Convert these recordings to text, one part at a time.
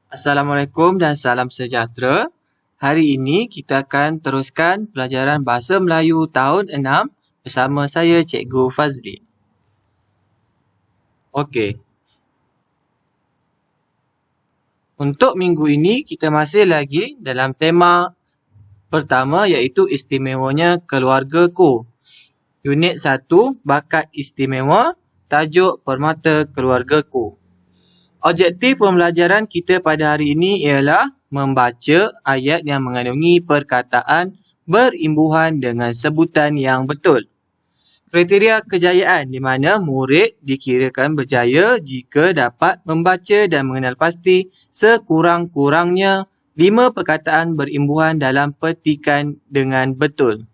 Assalamualaikum dan salam sejahtera. Hari ini kita akan teruskan pelajaran Bahasa Melayu tahun 6 bersama saya Cikgu Fazli. Okey. Untuk minggu ini kita masih lagi dalam tema pertama iaitu istimewanya keluargaku. Unit 1, Bakat Istimewa, tajuk Permata Keluargaku. Objektif pembelajaran kita pada hari ini ialah membaca ayat yang mengandungi perkataan berimbuhan dengan sebutan yang betul. Kriteria kejayaan di mana murid dikirakan berjaya jika dapat membaca dan mengenal pasti sekurang-kurangnya 5 perkataan berimbuhan dalam petikan dengan betul.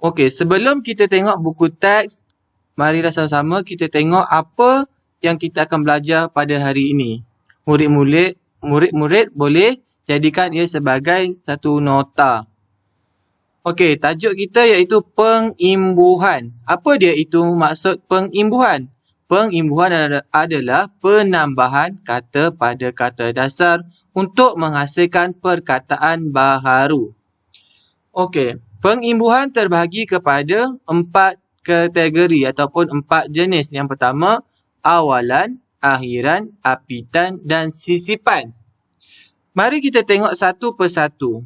Okey, sebelum kita tengok buku teks, marilah sama-sama kita tengok apa yang kita akan belajar pada hari ini. Murid-murid boleh jadikan ia sebagai satu nota. Okey, tajuk kita iaitu pengimbuhan. Apa dia itu maksud pengimbuhan? Pengimbuhan adalah penambahan kata pada kata dasar untuk menghasilkan perkataan baharu. Okey, pengimbuhan terbahagi kepada 4 kategori ataupun 4 jenis. Yang pertama, awalan, akhiran, apitan dan sisipan. Mari kita tengok satu persatu.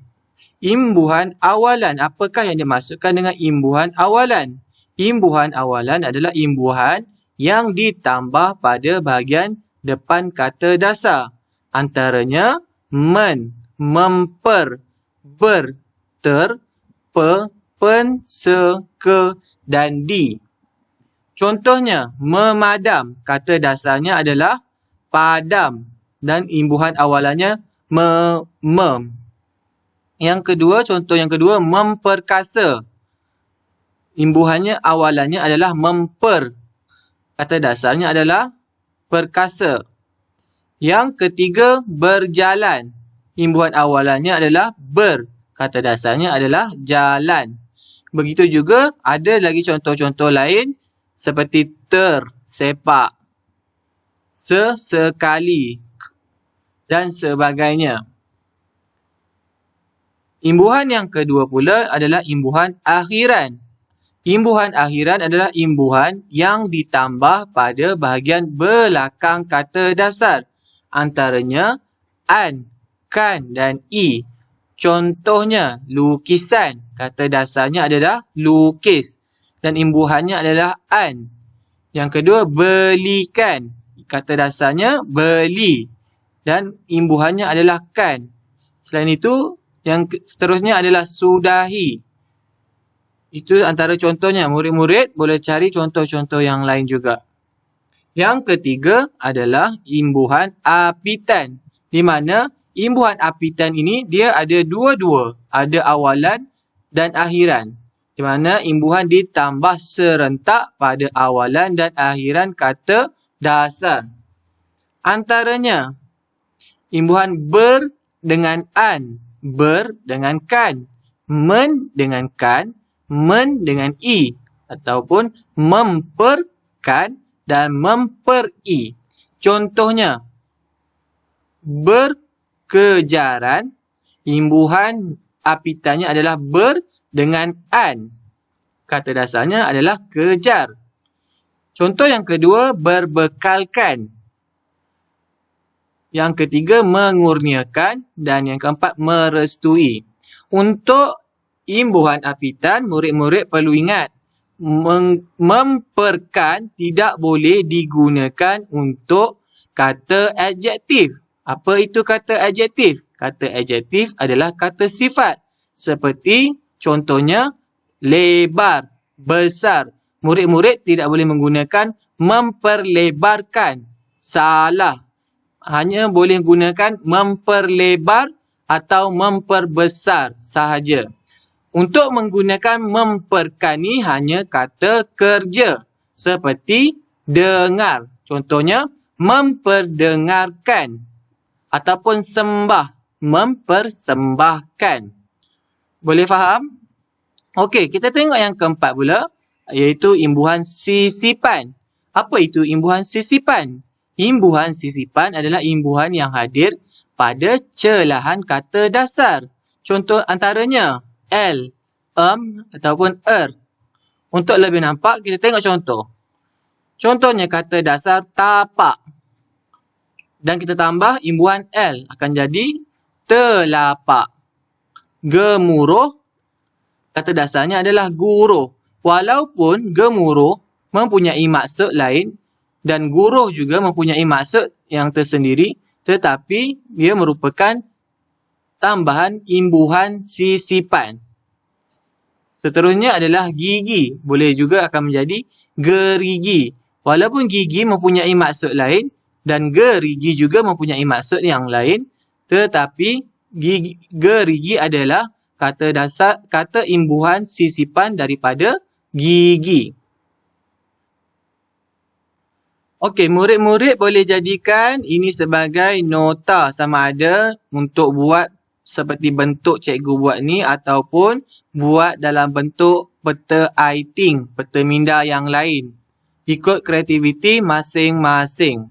Imbuhan awalan. Apakah yang dimaksudkan dengan imbuhan awalan? Imbuhan awalan adalah imbuhan yang ditambah pada bahagian depan kata dasar. Antaranya men, memper, ber, ter, pe, pen, se, ke dan di. Contohnya, memadam. Kata dasarnya adalah padam dan imbuhan awalannya mem. Contoh yang kedua, memperkasa. Imbuhannya awalannya adalah memper. Kata dasarnya adalah perkasa. Yang ketiga, berjalan. Imbuhan awalannya adalah ber. Kata dasarnya adalah jalan. Begitu juga ada lagi contoh-contoh lain seperti tersepak, sesekali dan sebagainya. Imbuhan yang kedua pula adalah imbuhan akhiran. Imbuhan akhiran adalah imbuhan yang ditambah pada bahagian belakang kata dasar. Antaranya an, kan dan i. Contohnya, lukisan. Kata dasarnya adalah lukis. Dan imbuhannya adalah an. Yang kedua, belikan. Kata dasarnya beli. Dan imbuhannya adalah kan. Selain itu, yang seterusnya adalah sudahi. Itu antara contohnya. Murid-murid boleh cari contoh-contoh yang lain juga. Yang ketiga adalah imbuhan apitan. Di mana imbuhan apitan ini dia ada dua-dua. Ada awalan dan akhiran. Di mana imbuhan ditambah serentak pada awalan dan akhiran kata dasar. Antaranya, imbuhan ber dengan an, ber dengan kan, men dengan kan, men dengan i. Ataupun memperkan dan memperi. Contohnya, berkejaran, imbuhan apitannya adalah ber dengan an. Kata dasarnya adalah kejar. Contoh yang kedua, berbekalkan. Yang ketiga, mengurniakan. Dan yang keempat, merestui. Untuk imbuhan apitan, murid-murid perlu ingat, memperkan tidak boleh digunakan untuk kata adjektif. Apa itu kata adjektif? Kata adjektif adalah kata sifat. Seperti contohnya, lebar, besar. Murid-murid tidak boleh menggunakan memperlebarkan. Salah. Hanya boleh gunakan memperlebar atau memperbesar sahaja. Untuk menggunakan memperkan ni hanya kata kerja. Seperti dengar. Contohnya, memperdengarkan. Ataupun sembah. Mempersembahkan. Boleh faham? Okey, kita tengok yang keempat pula. Iaitu imbuhan sisipan. Apa itu imbuhan sisipan? Imbuhan sisipan adalah imbuhan yang hadir pada celahan kata dasar. Contoh antaranya L, ataupun Untuk lebih nampak, kita tengok contoh. Contohnya kata dasar tapak. Dan kita tambah imbuhan L akan jadi telapak. Gemuruh, kata dasarnya adalah guruh. Walaupun gemuruh mempunyai maksud lain dan guruh juga mempunyai maksud yang tersendiri, tetapi ia merupakan tambahan imbuhan sisipan. Seterusnya adalah gigi. Boleh juga akan menjadi gerigi. Walaupun gigi mempunyai maksud lain dan gerigi juga mempunyai maksud yang lain, tetapi gerigi adalah kata dasar, kata imbuhan sisipan daripada gigi. Okey, murid-murid boleh jadikan ini sebagai nota sama ada untuk buat seperti bentuk cikgu buat ni ataupun buat dalam bentuk peta I-Think, peta minda yang lain. Ikut kreativiti masing-masing.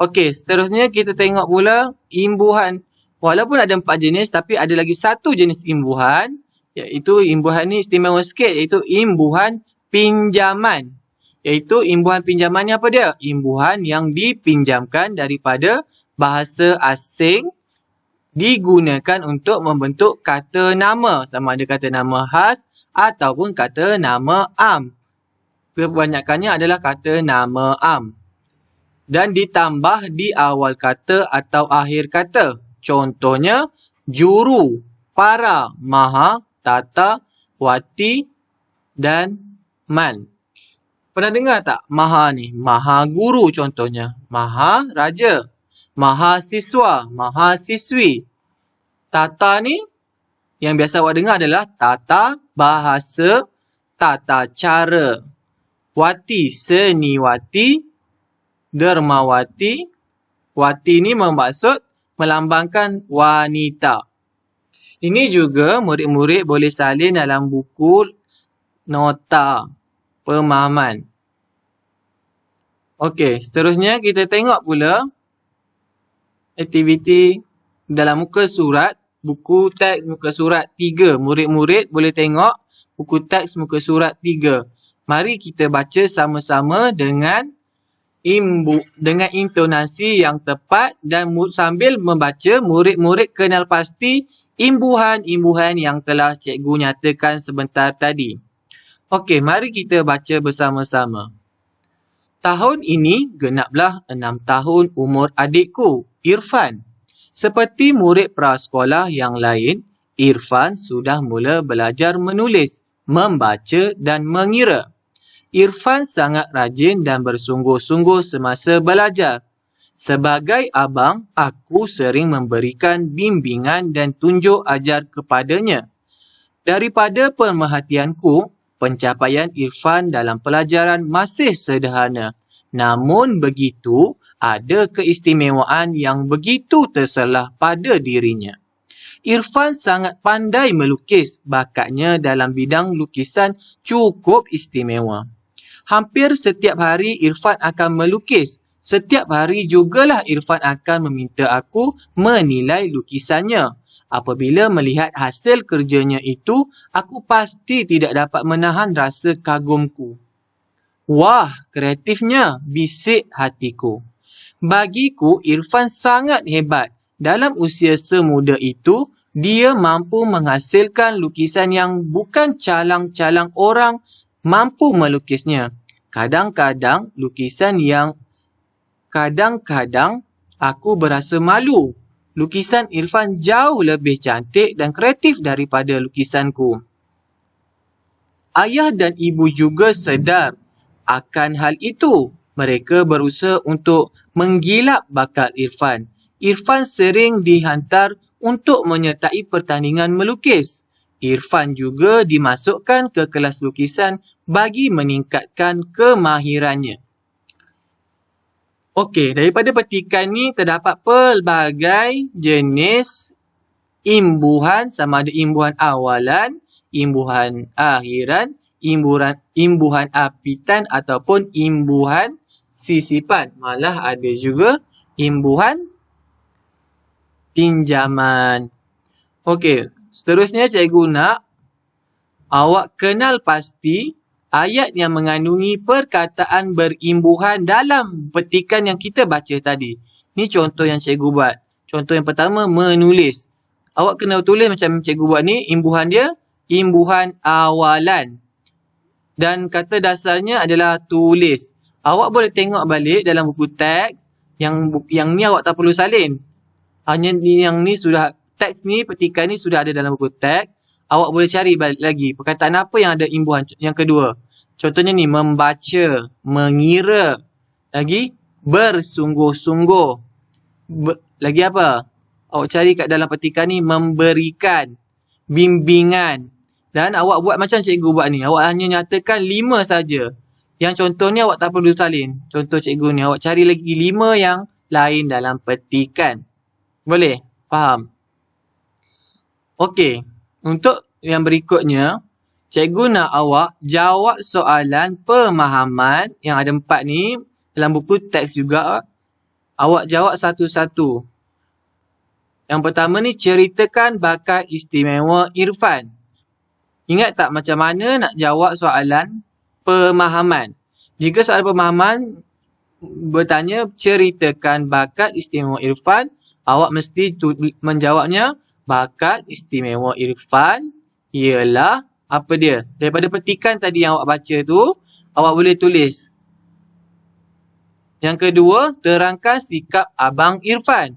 Okey, seterusnya kita tengok pula imbuhan. Walaupun ada 4 jenis tapi ada lagi satu jenis imbuhan, iaitu imbuhan ni istimewa sikit, iaitu imbuhan pinjaman. Iaitu imbuhan pinjaman ni apa dia? Imbuhan yang dipinjamkan daripada bahasa asing digunakan untuk membentuk kata nama. Sama ada kata nama khas ataupun kata nama am. Kebanyakannya adalah kata nama am. Dan ditambah di awal kata atau akhir kata. Contohnya, juru, para, maha, tata, wati dan man. Pernah dengar tak maha ni? Maha guru contohnya. Maha raja. Maha siswa. Maha siswi. Tata ni yang biasa awak dengar adalah tata bahasa, tata cara. Wati, seniwati, dermawati. Wati ni bermaksud melambangkan wanita. Ini juga murid-murid boleh salin dalam buku nota pemahaman. Okey, seterusnya kita tengok pula aktiviti dalam muka surat, buku teks muka surat 3. Murid-murid boleh tengok buku teks muka surat 3. Mari kita baca sama-sama dengan intonasi yang tepat dan sambil membaca, murid-murid kenal pasti imbuhan-imbuhan yang telah cikgu nyatakan sebentar tadi. Okey, mari kita baca bersama-sama. Tahun ini genaplah 6 tahun umur adikku, Irfan. Seperti murid prasekolah yang lain, Irfan sudah mula belajar menulis, membaca dan mengira. Irfan sangat rajin dan bersungguh-sungguh semasa belajar. Sebagai abang, aku sering memberikan bimbingan dan tunjuk ajar kepadanya. Daripada pemerhatianku, pencapaian Irfan dalam pelajaran masih sederhana. Namun begitu, ada keistimewaan yang begitu terselah pada dirinya. Irfan sangat pandai melukis, bakatnya dalam bidang lukisan cukup istimewa. Hampir setiap hari Irfan akan melukis. Setiap hari jugalah Irfan akan meminta aku menilai lukisannya. Apabila melihat hasil kerjanya itu, aku pasti tidak dapat menahan rasa kagumku. Wah, kreatifnya, bisik hatiku. Bagiku, Irfan sangat hebat. Dalam usia semuda itu, dia mampu menghasilkan lukisan yang bukan calang-calang orang mampu melukisnya. Kadang-kadang aku berasa malu. Lukisan Irfan jauh lebih cantik dan kreatif daripada lukisanku. Ayah dan ibu juga sedar akan hal itu. Mereka berusaha untuk menggilap bakat Irfan. Irfan sering dihantar untuk menyertai pertandingan melukis. Irfan juga dimasukkan ke kelas lukisan bagi meningkatkan kemahirannya. Okey, daripada petikan ni terdapat pelbagai jenis imbuhan, sama ada imbuhan awalan, imbuhan akhiran, imbuhan apitan ataupun imbuhan sisipan. Malah ada juga imbuhan pinjaman. Okey, seterusnya cikgu nak awak kenal pasti ayat yang mengandungi perkataan berimbuhan dalam petikan yang kita baca tadi. Ni contoh yang cikgu buat. Contoh yang pertama, menulis. Awak kena tulis macam cikgu buat ni, imbuhan dia, imbuhan awalan. Dan kata dasarnya adalah tulis. Awak boleh tengok balik dalam buku teks, yang ni awak tak perlu salin. Hanya yang ni sudah, teks ni, petikan ni sudah ada dalam buku teks. Awak boleh cari balik lagi. Perkataan apa yang ada imbuhan yang kedua? Contohnya ni, membaca, mengira. Lagi, bersungguh-sungguh. Lagi apa? Awak cari kat dalam petikan ni, memberikan, bimbingan. Dan awak buat macam cikgu buat ni. Awak hanya nyatakan 5 saja. Yang contoh ni awak tak perlu salin. Contoh cikgu ni, awak cari lagi 5 yang lain dalam petikan. Boleh? Faham? Okey. Untuk yang berikutnya, cikgu nak awak jawab soalan pemahaman yang ada 4 ni dalam buku teks juga. Awak jawab satu-satu. Yang pertama ni, ceritakan bakat istimewa Irfan. Ingat tak macam mana nak jawab soalan pemahaman? Jika soalan pemahaman bertanya ceritakan bakat istimewa Irfan, awak mesti menjawabnya bakat istimewa Irfan ialah apa dia? Daripada petikan tadi yang awak baca tu, awak boleh tulis. Yang kedua, terangkan sikap Abang Irfan.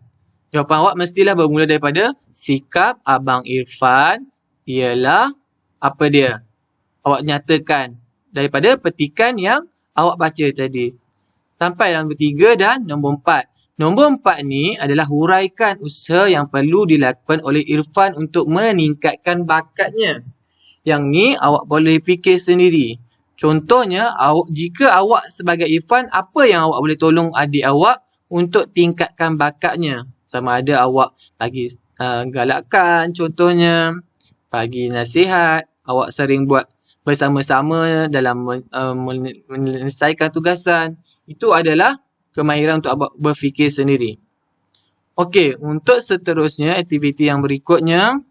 Jawapan awak mestilah bermula daripada sikap Abang Irfan ialah apa dia? Awak nyatakan daripada petikan yang awak baca tadi. Sampai nombor 3 dan nombor 4. Nombor 4 ni adalah huraikan usaha yang perlu dilakukan oleh Irfan untuk meningkatkan bakatnya. Yang ni awak boleh fikir sendiri. Contohnya, jika awak sebagai Irfan, apa yang awak boleh tolong adik awak untuk tingkatkan bakatnya? Sama ada awak bagi galakkan contohnya, bagi nasihat, awak sering buat bersama-sama dalam menyelesaikan tugasan. Itu adalah kemahiran untuk awak berfikir sendiri. Okey, untuk seterusnya, aktiviti yang berikutnya.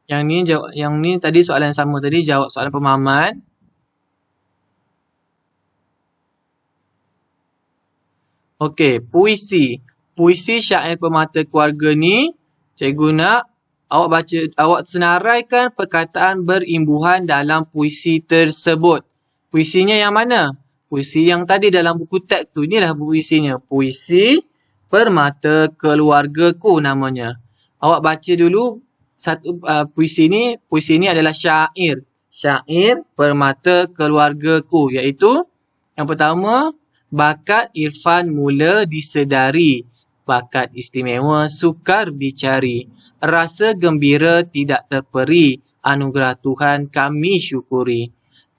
Yang ni tadi soalan yang sama tadi, jawab soalan pemahaman. Okey, puisi. Puisi syair pemata keluarga ni, cikgu nak awak senaraikan perkataan berimbuhan dalam puisi tersebut. Puisinya yang mana? Puisi yang tadi dalam buku teks tu. Inilah puisinya. Puisi Permata Keluargaku namanya. Awak baca dulu puisi ni adalah syair. Syair Permata Keluargaku. Iaitu yang pertama, bakat Irfan mula disedari. Bakat istimewa sukar dicari. Rasa gembira tidak terperi. Anugerah Tuhan kami syukuri.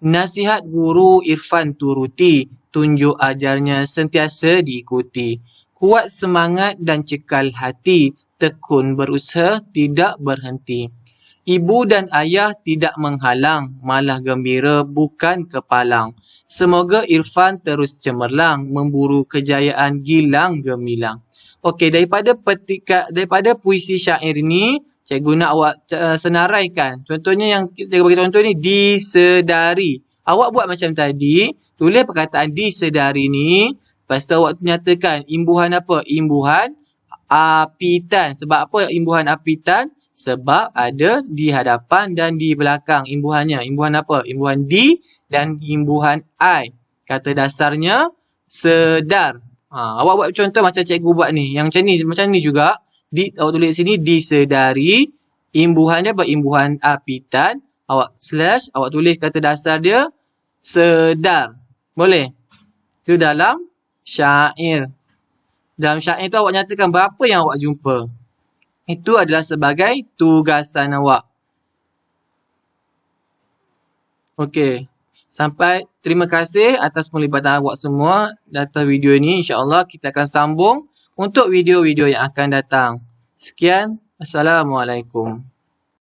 Nasihat guru Irfan turuti. Tunjuk ajarnya sentiasa diikuti. Kuat semangat dan cekal hati. Tekun berusaha tidak berhenti. Ibu dan ayah tidak menghalang. Malah gembira bukan kepalang. Semoga Irfan terus cemerlang. Memburu kejayaan gilang gemilang. Okey, daripada puisi syair ni, cikgu nak awak senaraikan. Contohnya yang cikgu bagi contoh ni, disedari. Awak buat macam tadi, tulis perkataan disedari ni, lepas tu awak nyatakan imbuhan apa? Imbuhan apitan. Sebab apa imbuhan apitan? Sebab ada di hadapan dan di belakang imbuhannya. Imbuhan apa? Imbuhan di dan imbuhan I. Kata dasarnya sedar. Awak buat contoh macam cikgu buat ni. Yang macam ni juga. Awak tulis sini disedari. Imbuhannya apa? Imbuhan apitan. Awak slash. Awak tulis kata dasar dia sedar. Boleh? Itu dalam syair. Dalam syair tu awak nyatakan berapa yang awak jumpa. Itu adalah sebagai tugasan awak. Okey. Terima kasih atas penglibatan awak semua atas video ini. InsyaAllah kita akan sambung untuk video-video yang akan datang. Sekian. Assalamualaikum.